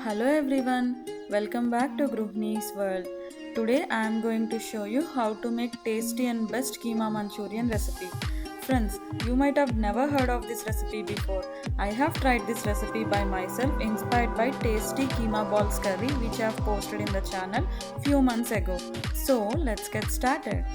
Hello everyone, welcome back to Gruhinis World. Today I am going to show you how to make tasty and best Keema Manchurian recipe. Friends, you might have never heard of this recipe before. I have tried this recipe by myself inspired by tasty Keema balls curry which I have posted in the channel few months ago. So let's get started.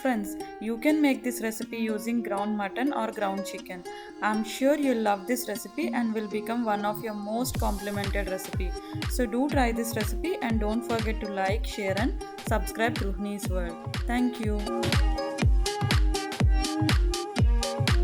Friends, you can make this recipe using ground mutton or ground chicken. I'm sure you'll love this recipe and will become one of your most complimented recipe. So do try this recipe and don't forget to like, share and subscribe to Gruhinis World. Thank you.